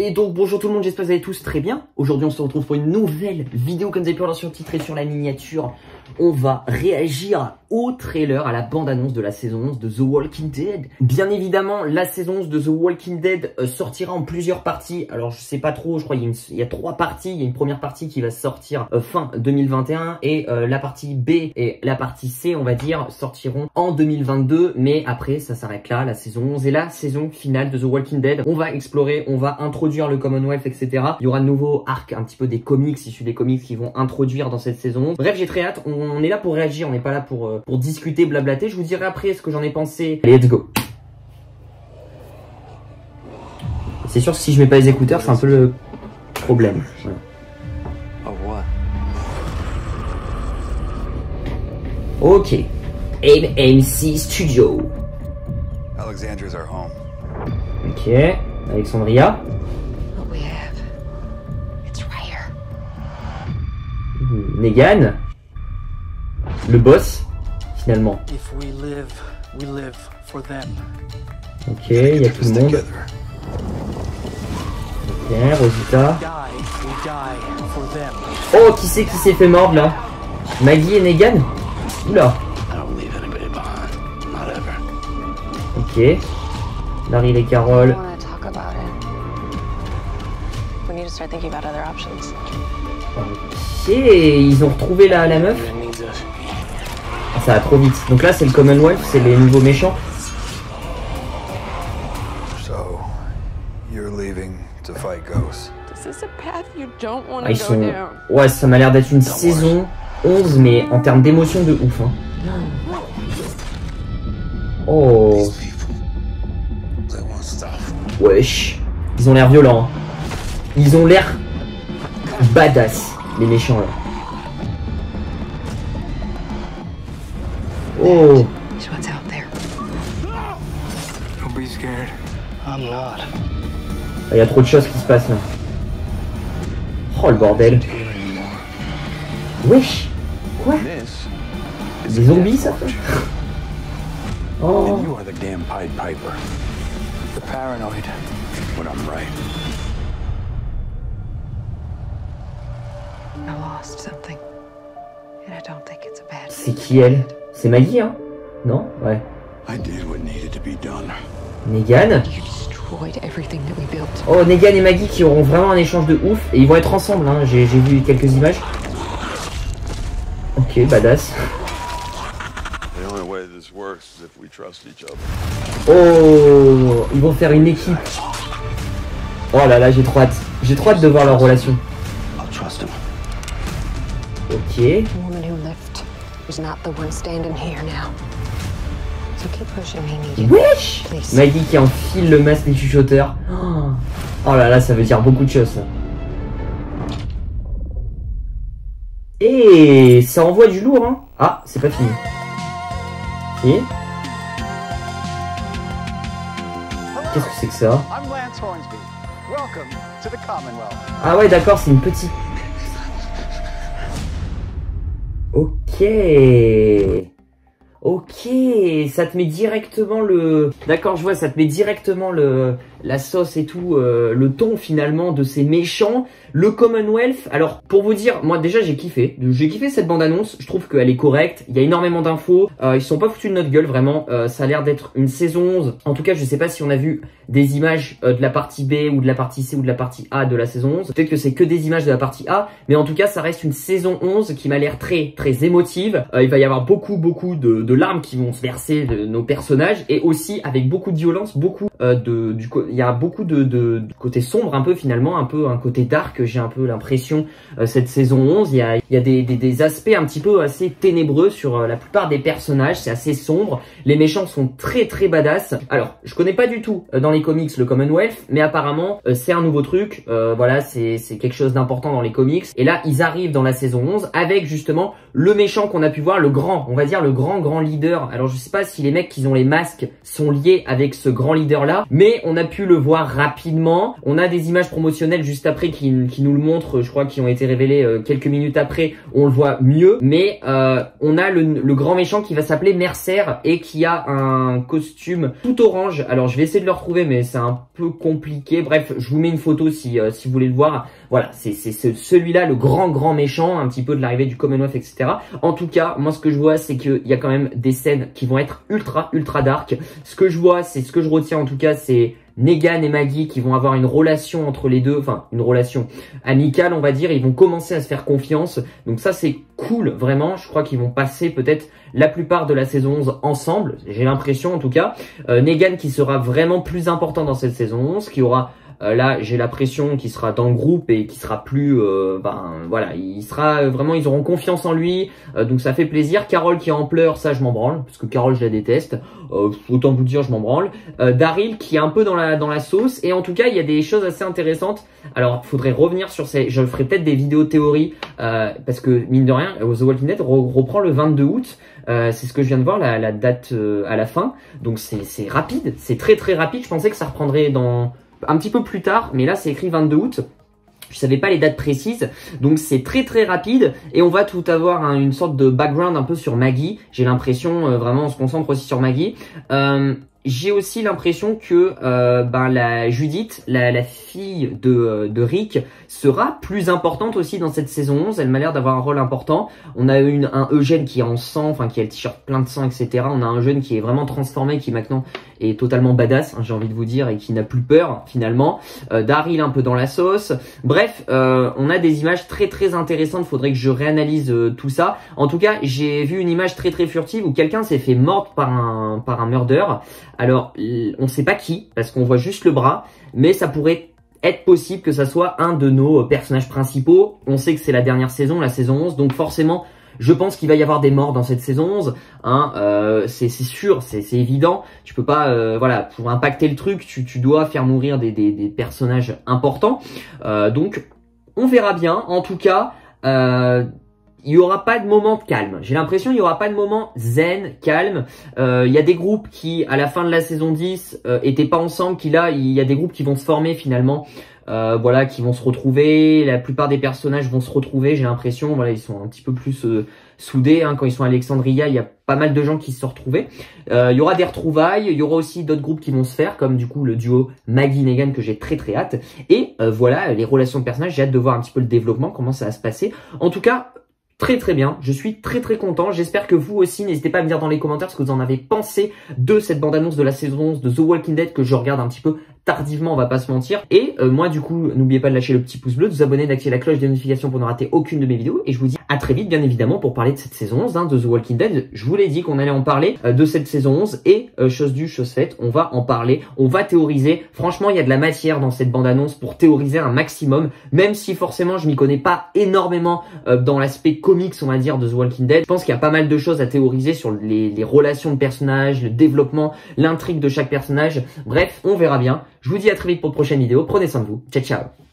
Et donc bonjour tout le monde, j'espère que vous allez tous très bien. Aujourd'hui on se retrouve pour une nouvelle vidéo. Comme vous avez pu voir sur le titre et sur la miniature, on va réagir au trailer, à la bande-annonce de la saison 11 de The Walking Dead. Bien évidemment, la saison 11 de The Walking Dead sortira en plusieurs parties. Alors je sais pas trop, je crois il y a 3 parties. Il y a une première partie qui va sortir fin 2021 et la partie B et la partie C, on va dire, sortiront en 2022. Mais après ça s'arrête là, la saison 11 est la saison finale de The Walking Dead. On va explorer, on va introduire le Commonwealth, etc. Il y aura de nouveaux arcs, un petit peu des comics, issus des comics qui vont introduire dans cette saison. Bref, j'ai très hâte. On est là pour réagir, on n'est pas là pour discuter, blablater. Je vous dirai après ce que j'en ai pensé. Allez, let's go. C'est sûr que si je mets pas les écouteurs, c'est un peu le problème. Voilà. Ok. AMC Studio. Alexandria's our home. Ok. Alexandria. Negan, le boss, finalement. Ok, il y a tout le monde. Ok, Rosita. Oh, qui c'est qui s'est fait mordre là? Maggie et Negan? Oula. Ok. Larry et Carol. Ok, ils ont retrouvé la meuf. Ah, ça va trop vite. Donc là c'est le Commonwealth, c'est les nouveaux méchants. Ah, ils sont... Ouais, ça m'a l'air d'être une saison 11, mais en termes d'émotion de ouf. Hein. Oh. Wesh. Ils ont l'air violents. Hein. Ils ont l'air badass, les méchants là. Oh. Il y a trop de choses qui se passent là. Oh le bordel. Wesh. Quoi? Des zombies ça fait? Oh. C'est qui elle? C'est Maggie, hein? Non? Ouais. Negan? Oh, Negan et Maggie qui auront vraiment un échange de ouf. Et ils vont être ensemble, hein. J'ai vu quelques images. Ok, badass. Oh, ils vont faire une équipe. Oh là là, j'ai trop hâte. J'ai trop hâte de voir leur relation. Ok. Wesh! Maggie qui enfile le masque des chuchoteurs. Oh là là, ça veut dire beaucoup de choses ça. Et ça envoie du lourd, hein. Ah, c'est pas fini. Et qu'est-ce que c'est que ça? Ah ouais, d'accord, c'est une petite... Ok. Ok, ça te met directement le... D'accord, je vois, ça te met directement la sauce et tout, le ton finalement de ces méchants. Le Commonwealth, alors pour vous dire, moi déjà j'ai kiffé cette bande-annonce, je trouve qu'elle est correcte, il y a énormément d'infos, ils sont pas foutus de notre gueule vraiment, ça a l'air d'être une saison 11, en tout cas je sais pas si on a vu des images de la partie B ou de la partie C ou de la partie A de la saison 11, peut-être que c'est que des images de la partie A, mais en tout cas ça reste une saison 11 qui m'a l'air très émotive, il va y avoir beaucoup de larmes qui vont se verser de nos personnages et aussi avec beaucoup de violence, il y a beaucoup de côté sombre un peu finalement, un peu un côté dark. J'ai un peu l'impression cette saison 11, il y a des aspects un petit peu assez ténébreux sur la plupart des personnages, c'est assez sombre, les méchants sont très badass. Alors je connais pas du tout dans les comics le Commonwealth, mais apparemment c'est un nouveau truc, voilà, c'est quelque chose d'important dans les comics, et là ils arrivent dans la saison 11 avec justement le méchant qu'on a pu voir, le grand, on va dire le grand leader. Alors je sais pas si les mecs qui ont les masques sont liés avec ce grand leader là, là, mais on a pu le voir rapidement. On a des images promotionnelles juste après qui nous le montrent, je crois, qui ont été révélées quelques minutes après. On le voit mieux, mais on a le grand méchant qui va s'appeler Mercer et qui a un costume tout orange. Alors je vais essayer de le retrouver, mais c'est un peu compliqué. Bref, je vous mets une photo si vous voulez le voir. Voilà, c'est celui-là, le grand méchant, un petit peu de l'arrivée du Commonwealth, etc. En tout cas, moi ce que je vois, c'est qu'il y a quand même des scènes qui vont être ultra dark. Ce que je vois, c'est ce que je retiens en tout cas, c'est Negan et Maggie qui vont avoir une relation entre les deux, enfin une relation amicale on va dire, ils vont commencer à se faire confiance, donc ça c'est cool vraiment, je crois qu'ils vont passer peut-être la plupart de la saison 11 ensemble, j'ai l'impression en tout cas. Negan qui sera vraiment plus important dans cette saison 11, qui aura là j'ai l'impression qu'il sera dans le groupe et qu'il sera plus voilà, il sera vraiment, ils auront confiance en lui, donc ça fait plaisir. Carol qui est en pleurs, ça je m'en branle parce que Carol je la déteste, autant vous dire je m'en branle. Daryl qui est un peu dans la sauce, et en tout cas il y a des choses assez intéressantes. Alors faudrait revenir sur je ferai peut-être des vidéos théories parce que mine de rien The Walking Dead reprend le 22 août. C'est ce que je viens de voir, la date à la fin, donc c'est rapide, c'est très rapide. Je pensais que ça reprendrait dans un petit peu plus tard, mais là c'est écrit 22 août. Je savais pas les dates précises, donc c'est très rapide, et on va tout avoir une sorte de background un peu sur Maggie. J'ai l'impression, vraiment on se concentre aussi sur Maggie. J'ai aussi l'impression que la Judith, la fille de Rick, sera plus importante aussi dans cette saison 11. Elle m'a l'air d'avoir un rôle important. On a un Eugène qui est en sang, enfin qui a le t-shirt plein de sang, etc. On a un jeune qui est vraiment transformé, qui maintenant est totalement badass, hein, j'ai envie de vous dire, et qui n'a plus peur finalement. Daryl un peu dans la sauce. Bref, on a des images très intéressantes. Faudrait que je réanalyse tout ça. En tout cas, j'ai vu une image très furtive où quelqu'un s'est fait mordre par un murder. Alors, on sait pas qui, parce qu'on voit juste le bras, mais ça pourrait être possible que ça soit un de nos personnages principaux. On sait que c'est la dernière saison, la saison 11, donc forcément, je pense qu'il va y avoir des morts dans cette saison 11, hein, c'est sûr, c'est évident. Tu peux pas, voilà, pour impacter le truc, tu dois faire mourir des personnages importants. Donc, on verra bien. En tout cas, il y aura pas de moment calme. J'ai l'impression il y aura pas de moment zen, calme. Il y a des groupes qui, à la fin de la saison 10, étaient pas ensemble, qui là, il y a des groupes qui vont se former finalement. Voilà, qui vont se retrouver. La plupart des personnages vont se retrouver, j'ai l'impression. Voilà, ils sont un petit peu plus soudés. Hein. Quand ils sont à Alexandria, il y a pas mal de gens qui se sont retrouvés. Il y aura des retrouvailles. Il y aura aussi d'autres groupes qui vont se faire, comme du coup le duo Maggie-Negan que j'ai très hâte. Et voilà, les relations de personnages, j'ai hâte de voir un petit peu le développement, comment ça va se passer. En tout cas, très bien, je suis très content. J'espère que vous aussi, n'hésitez pas à me dire dans les commentaires ce que vous en avez pensé de cette bande-annonce de la saison 11 de The Walking Dead, que je regarde un petit peu tardivement, on va pas se mentir. Et moi du coup, n'oubliez pas de lâcher le petit pouce bleu, de vous abonner, d'activer la cloche des notifications pour ne rater aucune de mes vidéos. Et je vous dis à très vite, bien évidemment, pour parler de cette saison 11 de The Walking Dead. Je vous l'ai dit qu'on allait en parler de cette saison 11, et chose due, chose faite, on va en parler, on va théoriser. Franchement, il y a de la matière dans cette bande-annonce pour théoriser un maximum, même si forcément je m'y connais pas énormément dans l'aspect comics, on va dire, de The Walking Dead. Je pense qu'il y a pas mal de choses à théoriser sur les relations de personnages, le développement, l'intrigue de chaque personnage. Bref, on verra bien. Je vous dis à très vite pour de prochaines vidéos. Prenez soin de vous. Ciao.